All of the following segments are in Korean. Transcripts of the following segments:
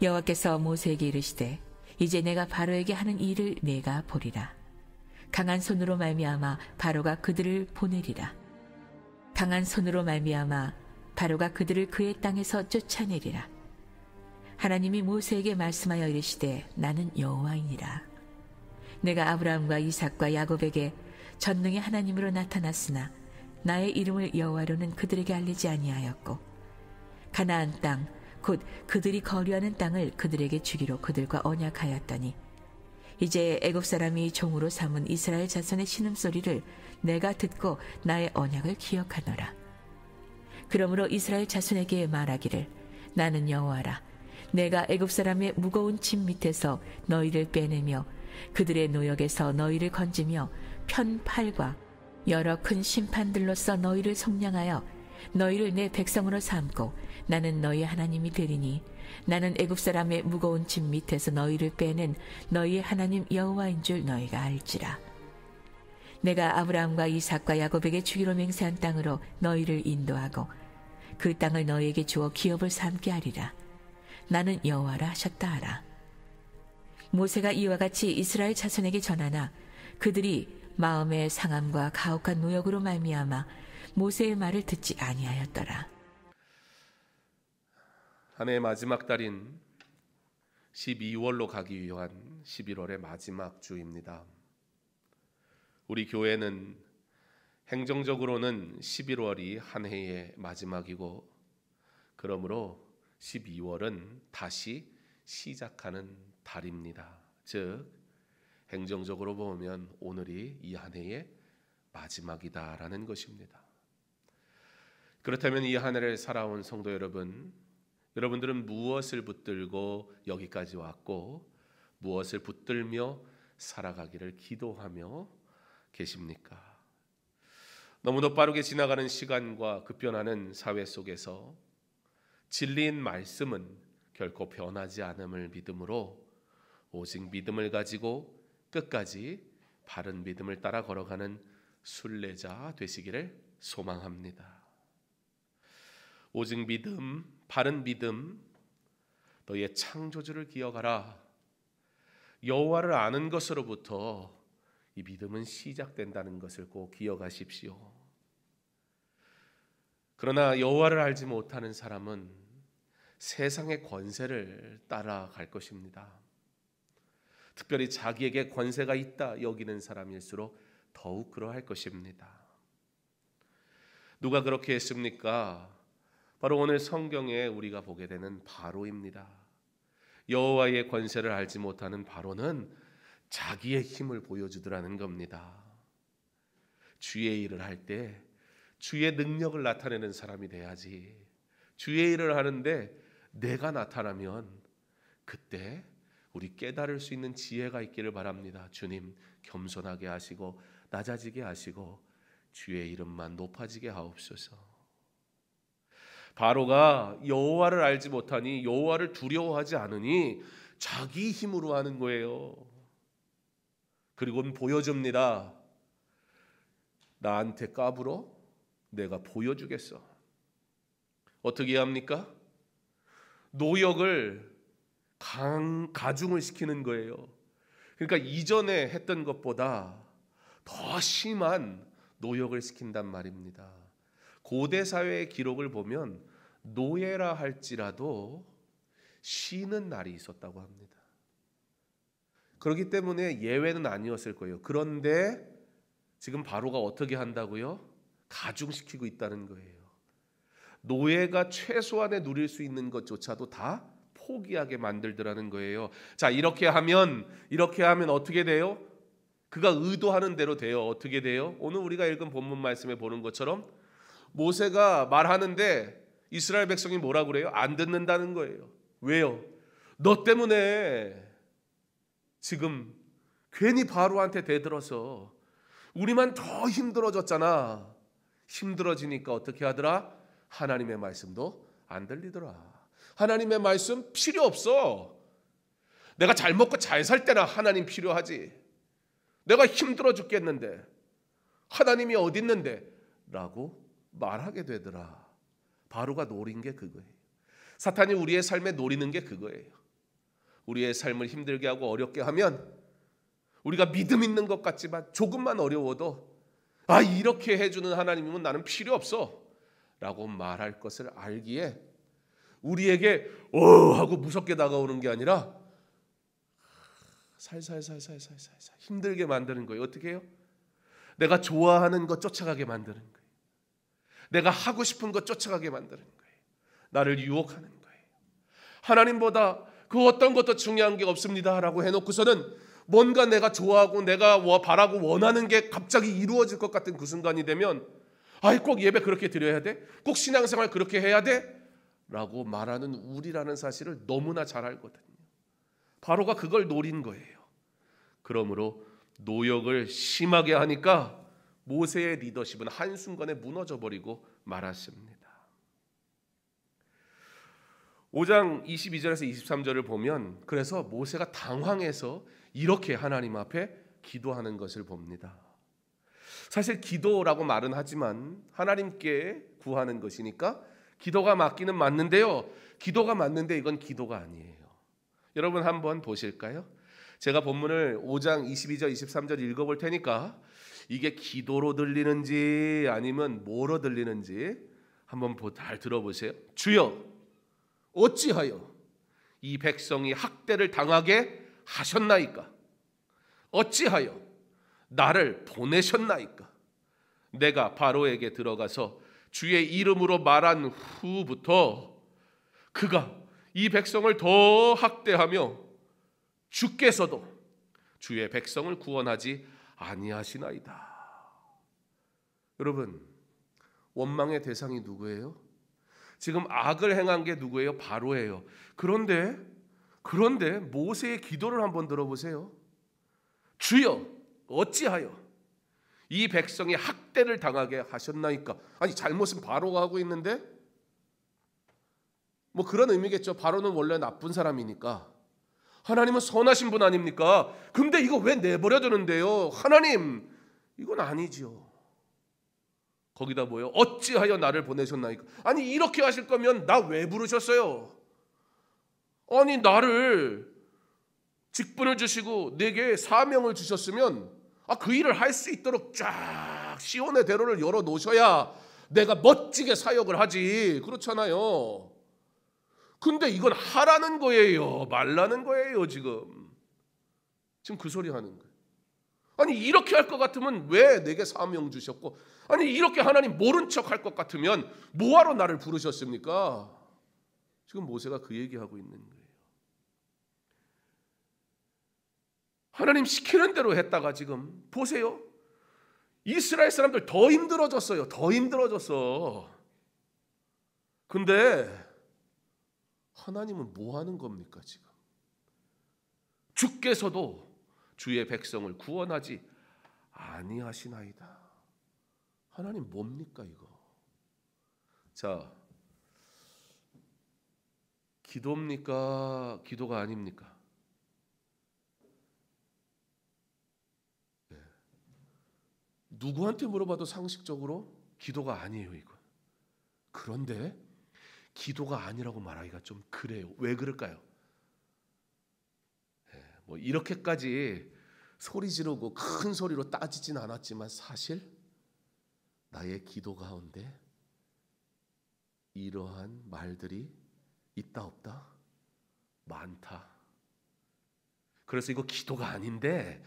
여호와께서 모세에게 이르시되 이제 내가 바로에게 하는 일을 내가 보리라. 강한 손으로 말미암아 바로가 그들을 보내리라. 강한 손으로 말미암아 바로가 그들을 그의 땅에서 쫓아내리라. 하나님이 모세에게 말씀하여 이르시되 나는 여호와이니라. 내가 아브라함과 이삭과 야곱에게 전능의 하나님으로 나타났으나 나의 이름을 여호와로는 그들에게 알리지 아니하였고 가나안 땅 곧 그들이 거류하는 땅을 그들에게 주기로 그들과 언약하였더니 이제 애굽 사람이 종으로 삼은 이스라엘 자손의 신음소리를 내가 듣고 나의 언약을 기억하노라. 그러므로 이스라엘 자손에게 말하기를 나는 여호와라. 내가 애굽 사람의 무거운 짐 밑에서 너희를 빼내며 그들의 노역에서 너희를 건지며 편팔과 여러 큰 심판들로서 너희를 속량하여 너희를 내 백성으로 삼고 나는 너희 하나님이 되리니 나는 애굽 사람의 무거운 짐 밑에서 너희를 빼낸 너희의 하나님 여호와인 줄 너희가 알지라. 내가 아브라함과 이삭과 야곱에게 주기로 맹세한 땅으로 너희를 인도하고 그 땅을 너희에게 주어 기업을 삼게 하리라. 나는 여호와라 하셨다 하라. 모세가 이와 같이 이스라엘 자손에게 전하나 그들이 마음의 상함과 가혹한 노역으로 말미암아 모세의 말을 듣지 아니하였더라. 한 해의 마지막 달인 12월로 가기 위한 11월의 마지막 주입니다. 우리 교회는 행정적으로는 11월이 한 해의 마지막이고 그러므로 12월은 다시 시작하는 달입니다. 즉 행정적으로 보면 오늘이 이 한 해의 마지막이다라는 것입니다. 그렇다면 이 한 해를 살아온 성도 여러분, 여러분들은 무엇을 붙들고 여기까지 왔고 무엇을 붙들며 살아가기를 기도하며 계십니까? 너무도 빠르게 지나가는 시간과 급변하는 사회 속에서 진리인 말씀은 결코 변하지 않음을 믿음으로 오직 믿음을 가지고 끝까지 바른 믿음을 따라 걸어가는 순례자 되시기를 소망합니다. 오직 믿음, 바른 믿음, 너의 창조주를 기억하라. 여호와를 아는 것으로부터 이 믿음은 시작된다는 것을 꼭 기억하십시오. 그러나 여호와를 알지 못하는 사람은 세상의 권세를 따라갈 것입니다. 특별히 자기에게 권세가 있다 여기는 사람일수록 더욱 그러할 것입니다. 누가 그렇게 했습니까? 바로 오늘 성경에 우리가 보게 되는 바로입니다. 여호와의 권세를 알지 못하는 바로는 자기의 힘을 보여주더라는 겁니다. 주의 일을 할 때 주의 능력을 나타내는 사람이 돼야지. 주의 일을 하는데 내가 나타나면 그때 우리 깨달을 수 있는 지혜가 있기를 바랍니다. 주님 겸손하게 하시고 낮아지게 하시고 주의 이름만 높아지게 하옵소서. 바로가 여호와를 알지 못하니 여호와를 두려워하지 않으니 자기 힘으로 하는 거예요. 그리고는 보여줍니다. 나한테 까불어? 내가 보여주겠어. 어떻게 합니까? 노역을 가중을 시키는 거예요. 그러니까 이전에 했던 것보다 더 심한 노역을 시킨단 말입니다. 고대 사회의 기록을 보면 노예라 할지라도 쉬는 날이 있었다고 합니다. 그렇기 때문에 예외는 아니었을 거예요. 그런데 지금 바로가 어떻게 한다고요? 가중시키고 있다는 거예요. 노예가 최소한의 누릴 수 있는 것조차도 다 포기하게 만들더라는 거예요. 자, 이렇게 하면 어떻게 돼요? 그가 의도하는 대로 돼요. 어떻게 돼요? 오늘 우리가 읽은 본문 말씀에 보는 것처럼 모세가 말하는데 이스라엘 백성이 뭐라 그래요? 안 듣는다는 거예요. 왜요? 너 때문에 지금 괜히 바로한테 대들어서 우리만 더 힘들어졌잖아. 힘들어지니까 어떻게 하더라? 하나님의 말씀도 안 들리더라. 하나님의 말씀 필요 없어. 내가 잘 먹고 잘 살 때나 하나님 필요하지. 내가 힘들어 죽겠는데 하나님이 어디 있는데? 라고 말하게 되더라. 바로가 노린 게 그거예요. 사탄이 우리의 삶에 노리는 게 그거예요. 우리의 삶을 힘들게 하고 어렵게 하면 우리가 믿음 있는 것 같지만 조금만 어려워도 이렇게 해주는 하나님이면 나는 필요 없어 라고 말할 것을 알기에 우리에게 하고 무섭게 다가오는 게 아니라 살살살살살살 힘들게 만드는 거예요. 어떻게 해요? 내가 좋아하는 것 쫓아가게 만드는 거예요. 내가 하고 싶은 것 쫓아가게 만드는 거예요. 나를 유혹하는 거예요. 하나님보다 그 어떤 것도 중요한 게 없습니다 라고 해놓고서는 뭔가 내가 좋아하고 내가 바라고 원하는 게 갑자기 이루어질 것 같은 그 순간이 되면 꼭 예배 그렇게 드려야 돼? 꼭 신앙생활 그렇게 해야 돼? 라고 말하는 우리라는 사실을 너무나 잘 알거든요. 바로가 그걸 노린 거예요. 그러므로 노역을 심하게 하니까 모세의 리더십은 한순간에 무너져 버리고 말았습니다. 5장 22절에서 23절을 보면 그래서 모세가 당황해서 이렇게 하나님 앞에 기도하는 것을 봅니다. 사실 기도라고 말은 하지만 하나님께 구하는 것이니까 기도가 맞기는 맞는데요. 기도가 맞는데 이건 기도가 아니에요. 여러분 한번 보실까요? 제가 본문을 5장 22절 23절 읽어볼 테니까 이게 기도로 들리는지 아니면 뭐로 들리는지 한번 잘 들어보세요. 주여 어찌하여 이 백성이 학대를 당하게 하셨나이까? 어찌하여 나를 보내셨나이까? 내가 바로에게 들어가서 주의 이름으로 말한 후부터 그가 이 백성을 더 학대하며 주께서도 주의 백성을 구원하지 아니하시나이다. 여러분, 원망의 대상이 누구예요? 지금 악을 행한 게 누구예요? 바로예요. 그런데 모세의 기도를 한번 들어보세요. 주여 어찌하여 이 백성이 학대를 당하게 하셨나이까? 아니 잘못은 바로가 하고 있는데 뭐 그런 의미겠죠. 바로는 원래 나쁜 사람이니까 하나님은 선하신 분 아닙니까? 근데 이거 왜 내버려 두는데요? 하나님 이건 아니지요. 거기다 뭐예요? 어찌하여 나를 보내셨나이까? 아니 이렇게 하실 거면 나 왜 부르셨어요? 아니 나를 직분을 주시고 내게 사명을 주셨으면 그 일을 할 수 있도록 쫙 시온의 대로를 열어 놓으셔야 내가 멋지게 사역을 하지. 그렇잖아요. 근데 이건 하라는 거예요, 말라는 거예요. 지금 그 소리 하는 거예요. 아니 이렇게 할 것 같으면 왜 내게 사명 주셨고, 아니 이렇게 하나님 모른 척 할 것 같으면 뭐하러 나를 부르셨습니까? 지금 모세가 그 얘기하고 있는 거예요. 하나님 시키는 대로 했다가 지금 보세요. 이스라엘 사람들 더 힘들어졌어요. 더 힘들어졌어. 근데 하나님은 뭐 하는 겁니까 지금? 주께서도 주의 백성을 구원하지 아니하시나이다. 하나님 뭡니까 이거? 자, 기도입니까? 기도가 아닙니까? 누구한테 물어봐도 상식적으로 기도가 아니에요 이거. 그런데 기도가 아니라고 말하기가 좀 그래요. 왜 그럴까요? 뭐 이렇게까지 소리 지르고 큰 소리로 따지진 않았지만 사실 나의 기도 가운데 이러한 말들이 있다 없다? 많다. 그래서 이거 기도가 아닌데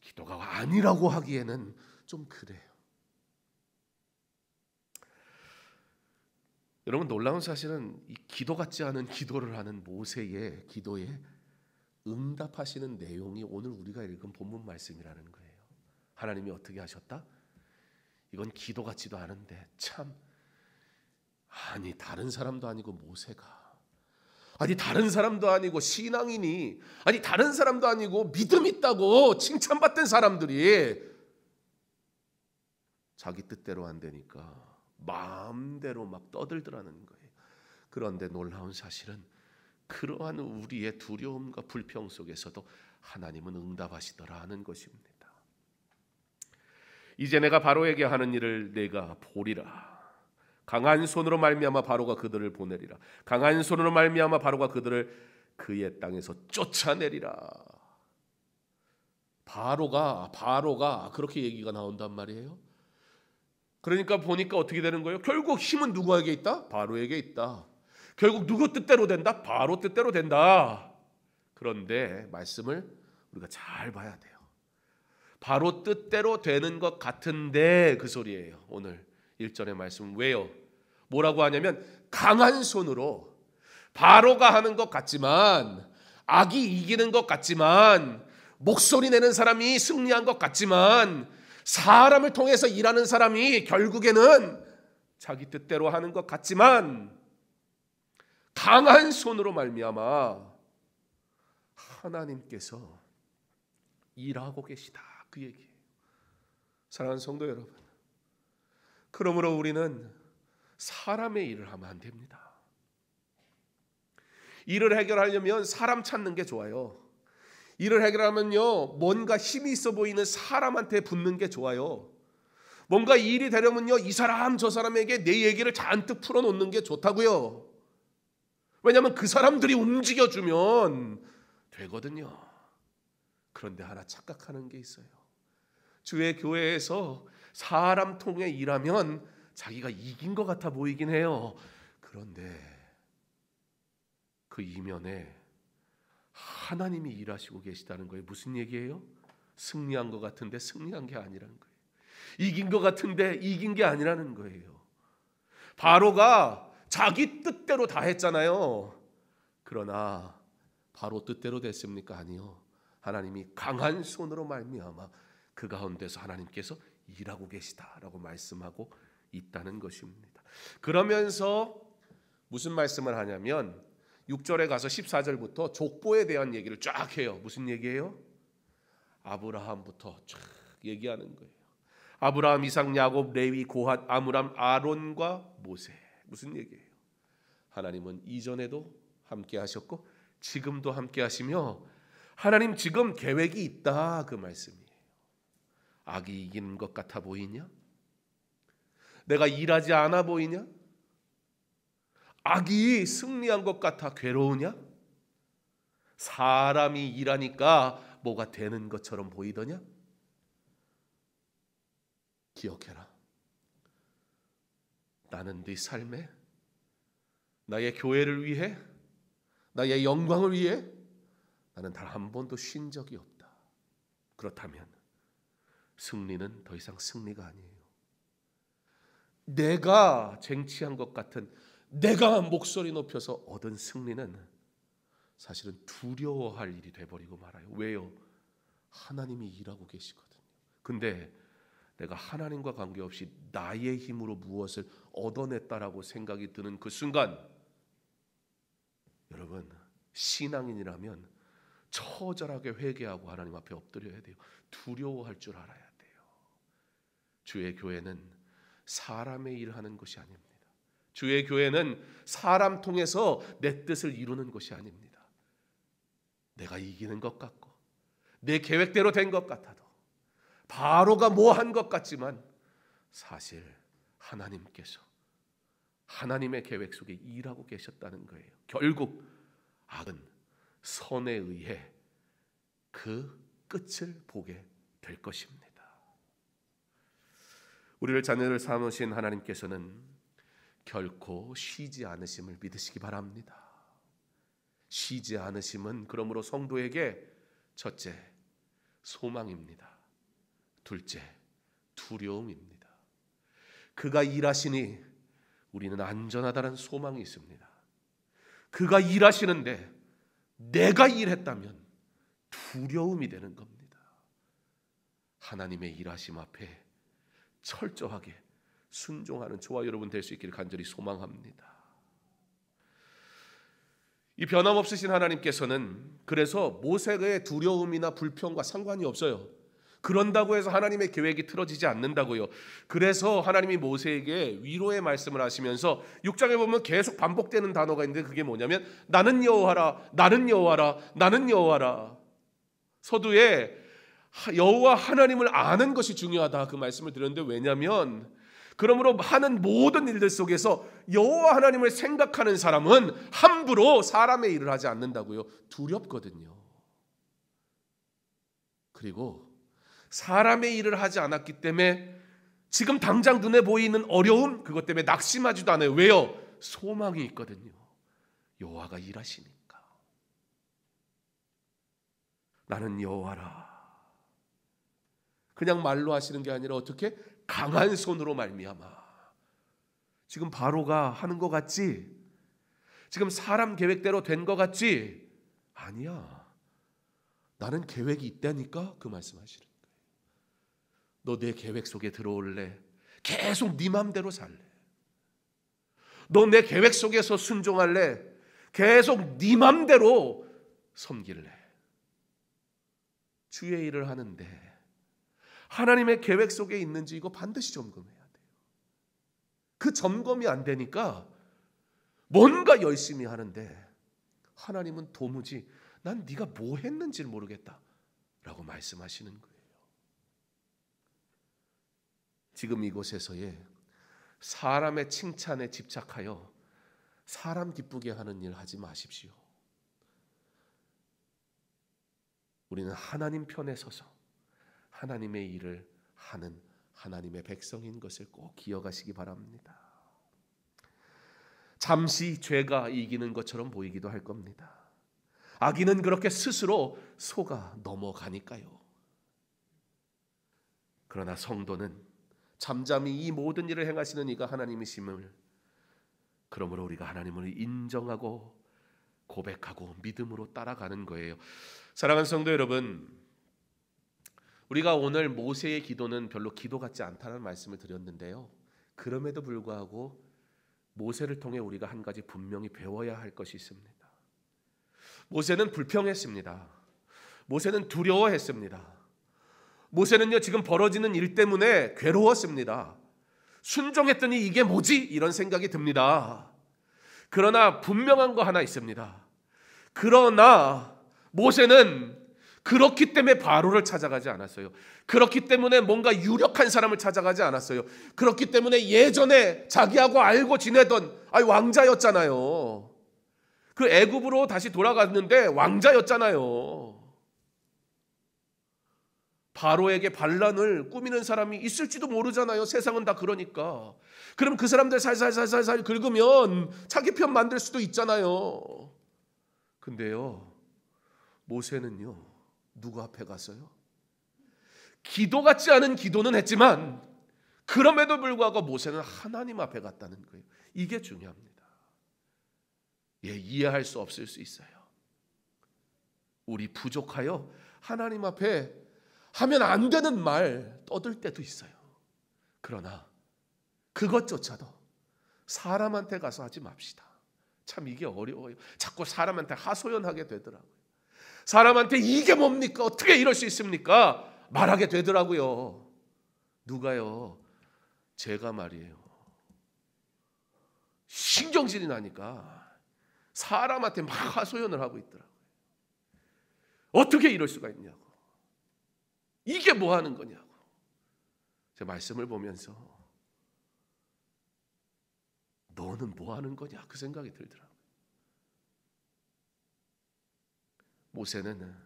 기도가 아니라고 하기에는 좀 그래요. 여러분 놀라운 사실은 이 기도 같지 않은 기도를 하는 모세의 기도에 응답하시는 내용이 오늘 우리가 읽은 본문 말씀이라는 거예요. 하나님이 어떻게 하셨다? 이건 기도 같지도 않은데 참 아니 다른 사람도 아니고 모세가 아니 다른 사람도 아니고 신앙인이 아니 다른 사람도 아니고 믿음 있다고 칭찬받던 사람들이 자기 뜻대로 안 되니까 마음대로 막 떠들더라는 거예요. 그런데 놀라운 사실은 그러한 우리의 두려움과 불평 속에서도 하나님은 응답하시더라 하는 것입니다. 이제 내가 바로에게 하는 일을 내가 보리라. 강한 손으로 말미암아 바로가 그들을 보내리라. 강한 손으로 말미암아 바로가 그들을 그의 땅에서 쫓아내리라. 바로가 그렇게 얘기가 나온단 말이에요. 그러니까 보니까 어떻게 되는 거예요? 결국 힘은 누구에게 있다? 바로에게 있다. 결국 누구 뜻대로 된다? 바로 뜻대로 된다. 그런데 말씀을 우리가 잘 봐야 돼요. 바로 뜻대로 되는 것 같은데 그 소리예요. 오늘 1절의 말씀은 왜요? 뭐라고 하냐면 강한 손으로 바로가 하는 것 같지만, 악이 이기는 것 같지만, 목소리 내는 사람이 승리한 것 같지만, 사람을 통해서 일하는 사람이 결국에는 자기 뜻대로 하는 것 같지만 강한 손으로 말미암아 하나님께서 일하고 계시다, 그 얘기예요. 사랑하는 성도 여러분, 그러므로 우리는 사람의 일을 하면 안 됩니다. 일을 해결하려면 사람 찾는 게 좋아요. 일을 해결하면요, 뭔가 힘이 있어 보이는 사람한테 붙는 게 좋아요. 뭔가 일이 되려면요, 이 사람 저 사람에게 내 얘기를 잔뜩 풀어놓는 게 좋다고요. 왜냐하면 그 사람들이 움직여주면 되거든요. 그런데 하나 착각하는 게 있어요. 주의 교회에서 사람 통해 일하면 자기가 이긴 것 같아 보이긴 해요. 그런데 그 이면에 하나님이 일하시고 계시다는 거예요. 무슨 얘기예요? 승리한 것 같은데 승리한 게 아니라는 거예요. 이긴 것 같은데 이긴 게 아니라는 거예요. 바로가 자기 뜻대로 다 했잖아요. 그러나 바로 뜻대로 됐습니까? 아니요. 하나님이 강한 손으로 말미암아 그 가운데서 하나님께서 일하고 계시다라고 말씀하고 있다는 것입니다. 그러면서 무슨 말씀을 하냐면 6절에 가서 14절부터 족보에 대한 얘기를 쫙 해요. 무슨 얘기예요? 아브라함부터 쫙 얘기하는 거예요. 아브라함, 이삭, 야곱, 레위, 고핫, 아므람, 아론과 모세. 무슨 얘기예요? 하나님은 이전에도 함께 하셨고 지금도 함께 하시며 하나님 지금 계획이 있다, 그 말씀이에요. 악이 이기는 것 같아 보이냐? 내가 일하지 않아 보이냐? 악이 승리한 것 같아 괴로우냐? 사람이 일하니까 뭐가 되는 것처럼 보이더냐? 기억해라. 나는 네 삶에, 나의 교회를 위해, 나의 영광을 위해 나는 단 한 번도 쉰 적이 없다. 그렇다면 승리는 더 이상 승리가 아니에요. 내가 쟁취한 것 같은, 내가 목소리 높여서 얻은 승리는 사실은 두려워할 일이 돼버리고 말아요. 왜요? 하나님이 일하고 계시거든요. 근데 내가 하나님과 관계없이 나의 힘으로 무엇을 얻어냈다라고 생각이 드는 그 순간, 여러분, 신앙인이라면 처절하게 회개하고 하나님 앞에 엎드려야 돼요. 두려워할 줄 알아야 돼요. 주의 교회는 사람의 일을 하는 것이 아닙니다. 주의 교회는 사람 통해서 내 뜻을 이루는 것이 아닙니다. 내가 이기는 것 같고 내 계획대로 된 것 같아도, 바로가 뭐 한 것 같지만 사실 하나님께서 하나님의 계획 속에 일하고 계셨다는 거예요. 결국 악은 선에 의해 그 끝을 보게 될 것입니다. 우리를 자녀를 삼으신 하나님께서는 결코 쉬지 않으심을 믿으시기 바랍니다. 쉬지 않으심은 그러므로 성도에게 첫째, 소망입니다. 둘째, 두려움입니다. 그가 일하시니 우리는 안전하다는 소망이 있습니다. 그가 일하시는데 내가 일했다면 두려움이 되는 겁니다. 하나님의 일하심 앞에 철저하게 순종하는 저와 여러분 될 수 있기를 간절히 소망합니다. 이 변함없으신 하나님께서는 그래서 모세의 두려움이나 불평과 상관이 없어요. 그런다고 해서 하나님의 계획이 틀어지지 않는다고요. 그래서 하나님이 모세에게 위로의 말씀을 하시면서 6장에 보면 계속 반복되는 단어가 있는데 그게 뭐냐면 나는 여호와라, 나는 여호와라, 나는 여호와라. 서두에 여호와 하나님을 아는 것이 중요하다, 그 말씀을 드렸는데, 왜냐하면 그러므로 하는 모든 일들 속에서 여호와 하나님을 생각하는 사람은 함부로 사람의 일을 하지 않는다고요. 두렵거든요. 그리고 사람의 일을 하지 않았기 때문에 지금 당장 눈에 보이는 어려움, 그것 때문에 낙심하지도 않아요. 왜요? 소망이 있거든요. 여호와가 일하시니까. 나는 여호와라. 그냥 말로 하시는 게 아니라 어떻게? 강한 손으로 말미암아. 지금 바로가 하는 것 같지? 지금 사람 계획대로 된 것 같지? 아니야. 나는 계획이 있다니까 그 말씀하시는 거예요. 너 내 계획 속에 들어올래? 계속 네 맘대로 살래? 너 내 계획 속에서 순종할래? 계속 네 맘대로 섬길래? 주의 일을 하는데 하나님의 계획 속에 있는지 이거 반드시 점검해야 돼요. 그 점검이 안 되니까 뭔가 열심히 하는데 하나님은 도무지 난 네가 뭐 했는지를 모르겠다 라고 말씀하시는 거예요. 지금 이곳에서의 사람의 칭찬에 집착하여 사람 기쁘게 하는 일 하지 마십시오. 우리는 하나님 편에 서서 하나님의 일을 하는 하나님의 백성인 것을 꼭 기억하시기 바랍니다. 잠시 죄가 이기는 것처럼 보이기도 할 겁니다. 악인은 그렇게 스스로 속아 넘어가니까요. 그러나 성도는 잠잠히 이 모든 일을 행하시는 이가 하나님이심을, 그러므로 우리가 하나님을 인정하고 고백하고 믿음으로 따라가는 거예요. 사랑하는 성도 여러분, 우리가 오늘 모세의 기도는 별로 기도 같지 않다는 말씀을 드렸는데요. 그럼에도 불구하고 모세를 통해 우리가 한 가지 분명히 배워야 할 것이 있습니다. 모세는 불평했습니다. 모세는 두려워했습니다. 모세는요, 지금 벌어지는 일 때문에 괴로웠습니다. 순종했더니 이게 뭐지? 이런 생각이 듭니다. 그러나 분명한 거 하나 있습니다. 그러나 모세는 그렇기 때문에 바로를 찾아가지 않았어요. 그렇기 때문에 뭔가 유력한 사람을 찾아가지 않았어요. 그렇기 때문에 예전에 자기하고 알고 지내던 왕자였잖아요. 그 애굽으로 다시 돌아갔는데 왕자였잖아요. 바로에게 반란을 꾸미는 사람이 있을지도 모르잖아요. 세상은 다 그러니까. 그럼 그 사람들 살살살살살 긁으면 자기 편 만들 수도 있잖아요. 근데요, 모세는요, 누구 앞에 갔어요? 기도 같지 않은 기도는 했지만 그럼에도 불구하고 모세는 하나님 앞에 갔다는 거예요. 이게 중요합니다. 이해할 수 없을 수 있어요. 우리 부족하여 하나님 앞에 하면 안 되는 말 떠들 때도 있어요. 그러나 그것조차도 사람한테 가서 하지 맙시다. 참 이게 어려워요. 자꾸 사람한테 하소연하게 되더라고요. 사람한테 이게 뭡니까? 어떻게 이럴 수 있습니까? 말하게 되더라고요. 누가요? 제가 말이에요. 신경질이 나니까 사람한테 막 하소연을 하고 있더라고요. 어떻게 이럴 수가 있냐고. 이게 뭐 하는 거냐고. 제 말씀을 보면서 너는 뭐 하는 거냐 그 생각이 들더라고요. 모세는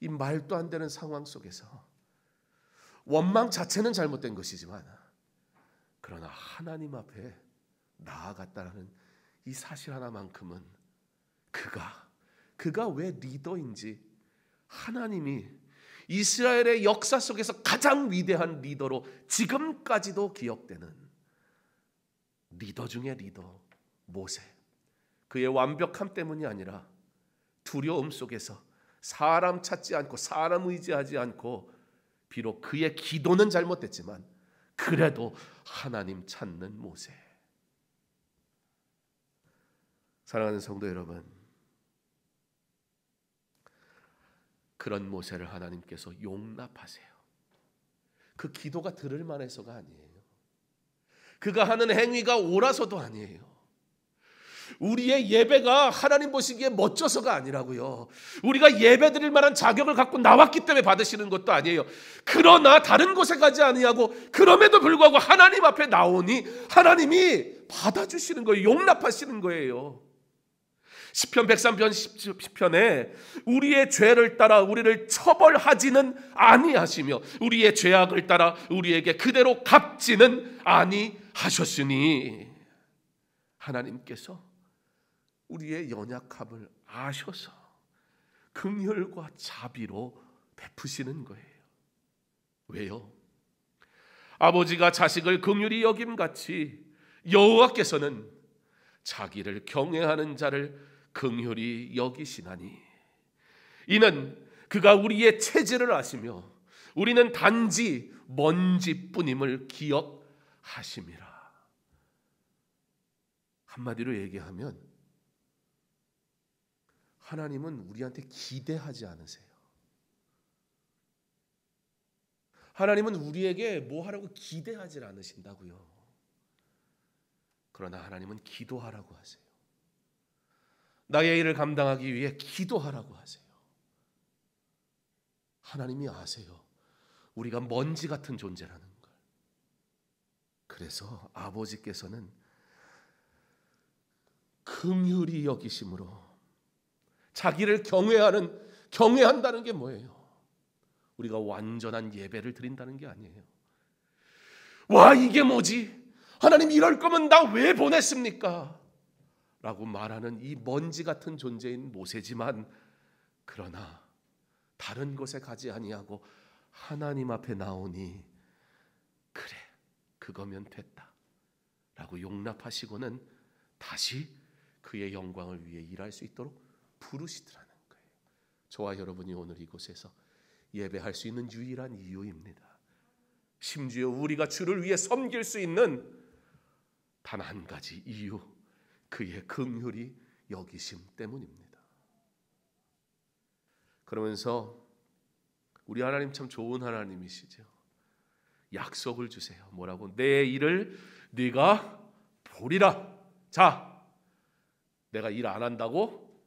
이 말도 안 되는 상황 속에서 원망 자체는 잘못된 것이지만 그러나 하나님 앞에 나아갔다라는 이 사실 하나만큼은 그가 왜 리더인지, 하나님이 이스라엘의 역사 속에서 가장 위대한 리더로 지금까지도 기억되는 리더 중의 리더 모세, 그의 완벽함 때문이 아니라 두려움 속에서 사람 찾지 않고 사람 의지하지 않고 비록 그의 기도는 잘못됐지만 그래도 하나님 찾는 모세. 사랑하는 성도 여러분, 그런 모세를 하나님께서 용납하세요. 그 기도가 들을 만해서가 아니에요. 그가 하는 행위가 옳아서도 아니에요. 우리의 예배가 하나님 보시기에 멋져서가 아니라고요. 우리가 예배드릴 만한 자격을 갖고 나왔기 때문에 받으시는 것도 아니에요. 그러나 다른 곳에 가지 아니하고 그럼에도 불구하고 하나님 앞에 나오니 하나님이 받아주시는 거예요. 용납하시는 거예요. 시편 103편 10편에 우리의 죄를 따라 우리를 처벌하지는 아니하시며 우리의 죄악을 따라 우리에게 그대로 갚지는 아니하셨으니, 하나님께서 우리의 연약함을 아셔서 긍휼과 자비로 베푸시는 거예요. 왜요? 아버지가 자식을 긍휼히 여김같이 여호와께서는 자기를 경외하는 자를 긍휼히 여기시나니, 이는 그가 우리의 체질을 아시며 우리는 단지 먼지뿐임을 기억하심이라. 한마디로 얘기하면 하나님은 우리한테 기대하지 않으세요. 하나님은 우리에게 뭐 하라고 기대하지 않으신다고요. 그러나 하나님은 기도하라고 하세요. 나의 일을 감당하기 위해 기도하라고 하세요. 하나님이 아세요. 우리가 먼지 같은 존재라는 걸. 그래서 아버지께서는 긍휼히 여기심으로, 자기를 경외한다는 게 뭐예요? 우리가 완전한 예배를 드린다는 게 아니에요. 와, 이게 뭐지? 하나님 이럴 거면 나 왜 보냈습니까? 라고 말하는 이 먼지 같은 존재인 모세지만, 그러나 다른 곳에 가지 아니하고 하나님 앞에 나오니 그래, 그거면 됐다 라고 용납하시고는 다시 그의 영광을 위해 일할 수 있도록 부르시더라는 거예요. 저와 여러분이 오늘 이곳에서 예배할 수 있는 유일한 이유입니다. 심지어 우리가 주를 위해 섬길 수 있는 단 한 가지 이유, 그의 긍휼히 여기심 때문입니다. 그러면서 우리 하나님 참 좋은 하나님이시죠. 약속을 주세요. 뭐라고? 내 일을 네가 보리라. 자, 내가 일 안 한다고?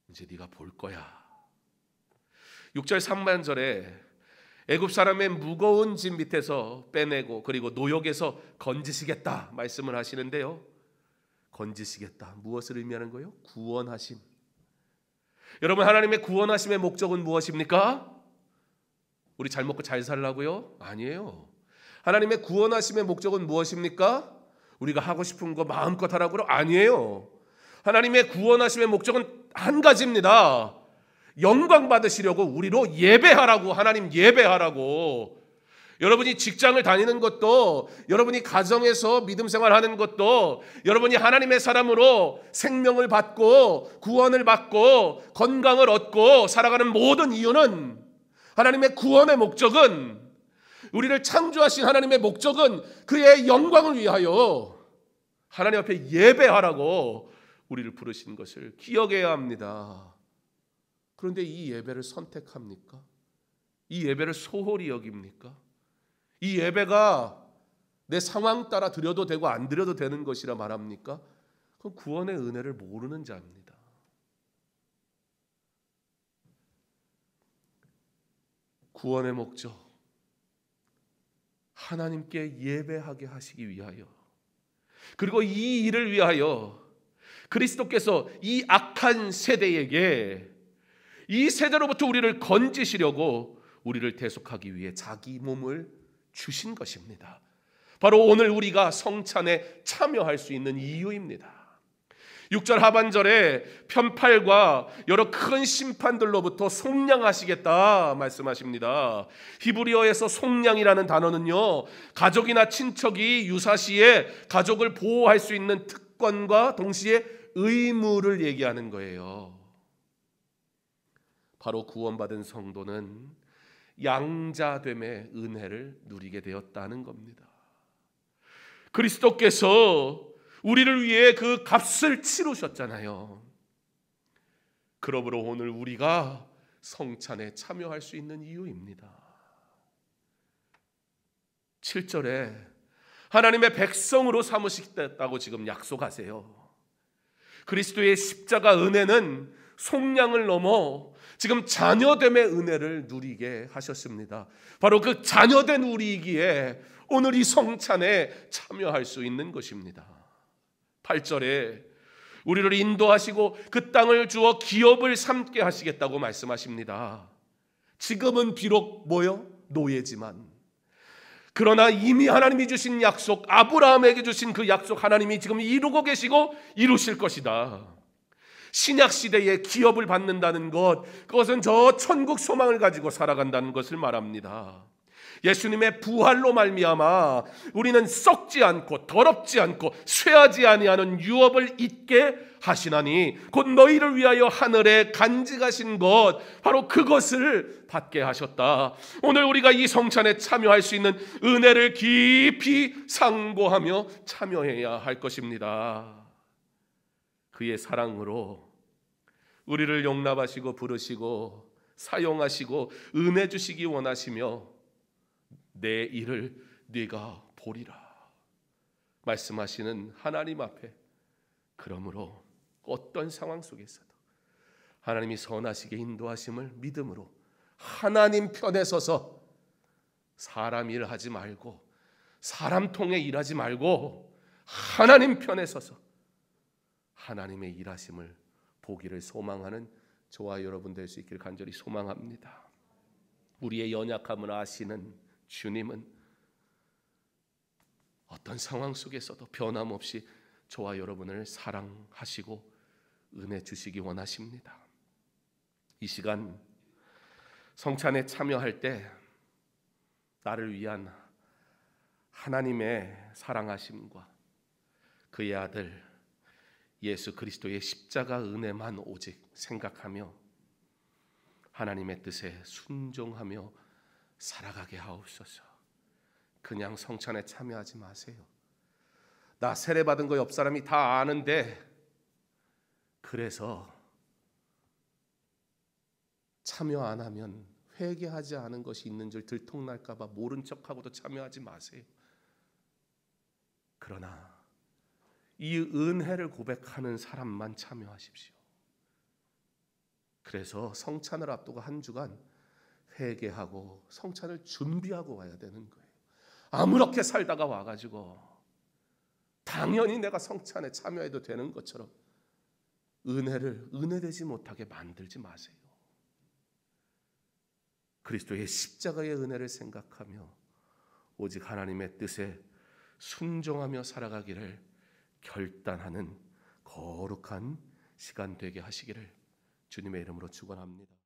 이제 네가 볼 거야. 6절 3반절에 애굽 사람의 무거운 짐 밑에서 빼내고 그리고 노역에서 건지시겠다 말씀을 하시는데요. 건지시겠다, 무엇을 의미하는 거예요? 구원하심. 여러분, 하나님의 구원하심의 목적은 무엇입니까? 우리 잘 먹고 잘 살라고요? 아니에요. 하나님의 구원하심의 목적은 무엇입니까? 우리가 하고 싶은 거 마음껏 하라고요? 아니에요. 하나님의 구원하심의 목적은 한 가지입니다. 영광 받으시려고 우리로 예배하라고, 하나님 예배하라고. 여러분이 직장을 다니는 것도, 여러분이 가정에서 믿음 생활하는 것도, 여러분이 하나님의 사람으로 생명을 받고 구원을 받고 건강을 얻고 살아가는 모든 이유는, 하나님의 구원의 목적은, 우리를 창조하신 하나님의 목적은 그의 영광을 위하여 하나님 앞에 예배하라고 우리를 부르신 것을 기억해야 합니다. 그런데 이 예배를 선택합니까? 이 예배를 소홀히 여깁니까? 이 예배가 내 상황 따라 드려도 되고 안 드려도 되는 것이라 말합니까? 그건 구원의 은혜를 모르는 자입니다. 구원의 목적, 하나님께 예배하게 하시기 위하여, 그리고 이 일을 위하여 그리스도께서 이 악한 세대에게, 이 세대로부터 우리를 건지시려고 우리를 대속하기 위해 자기 몸을 주신 것입니다. 바로 오늘 우리가 성찬에 참여할 수 있는 이유입니다. 6절 하반절에 편팔과 여러 큰 심판들로부터 속량하시겠다 말씀하십니다. 히브리어에서 속량이라는 단어는요, 가족이나 친척이 유사시에 가족을 보호할 수 있는 특권과 동시에 의무를 얘기하는 거예요. 바로 구원받은 성도는 양자됨의 은혜를 누리게 되었다는 겁니다. 그리스도께서 우리를 위해 그 값을 치르셨잖아요. 그러므로 오늘 우리가 성찬에 참여할 수 있는 이유입니다. 7절에 하나님의 백성으로 삼으시겠다고 지금 약속하세요. 그리스도의 십자가 은혜는 속량을 넘어 지금 자녀됨의 은혜를 누리게 하셨습니다. 바로 그 자녀된 우리이기에 오늘 이 성찬에 참여할 수 있는 것입니다. 8절에 우리를 인도하시고 그 땅을 주어 기업을 삼게 하시겠다고 말씀하십니다. 지금은 비록 뭐요? 노예지만, 그러나 이미 하나님이 주신 약속, 아브라함에게 주신 그 약속 하나님이 지금 이루고 계시고 이루실 것이다. 신약 시대에 기업을 받는다는 것, 그것은 저 천국 소망을 가지고 살아간다는 것을 말합니다. 예수님의 부활로 말미암아 우리는 썩지 않고 더럽지 않고 쇠하지 아니하는 유업을 잊게 하시나니 곧 너희를 위하여 하늘에 간직하신 것, 바로 그것을 받게 하셨다. 오늘 우리가 이 성찬에 참여할 수 있는 은혜를 깊이 상고하며 참여해야 할 것입니다. 그의 사랑으로 우리를 용납하시고 부르시고 사용하시고 은혜 주시기 원하시며 내 일을 네가 보리라 말씀하시는 하나님 앞에, 그러므로 어떤 상황 속에서도 하나님이 선하시게 인도하심을 믿음으로 하나님 편에 서서 사람 일 하지 말고 사람 통해 일하지 말고 하나님 편에 서서 하나님의 일하심을 보기를 소망하는 저와 여러분 될 수 있기를 간절히 소망합니다. 우리의 연약함을 아시는 주님은 어떤 상황 속에서도 변함없이 저와 여러분을 사랑하시고 은혜 주시기 원하십니다. 이 시간 성찬에 참여할 때 나를 위한 하나님의 사랑하심과 그의 아들 예수 그리스도의 십자가 은혜만 오직 생각하며 하나님의 뜻에 순종하며 살아가게 하옵소서. 그냥 성찬에 참여하지 마세요. 나 세례받은 거 옆 사람이 다 아는데 그래서 참여 안 하면 회개하지 않은 것이 있는 줄 들통날까 봐 모른 척하고도 참여하지 마세요. 그러나 이 은혜를 고백하는 사람만 참여하십시오. 그래서 성찬을 앞두고 한 주간 회개하고 성찬을 준비하고 와야 되는 거예요. 아무렇게 살다가 와가지고 당연히 내가 성찬에 참여해도 되는 것처럼 은혜되지 못하게 만들지 마세요. 그리스도의 십자가의 은혜를 생각하며 오직 하나님의 뜻에 순종하며 살아가기를 결단하는 거룩한 시간 되게 하시기를 주님의 이름으로 축원합니다.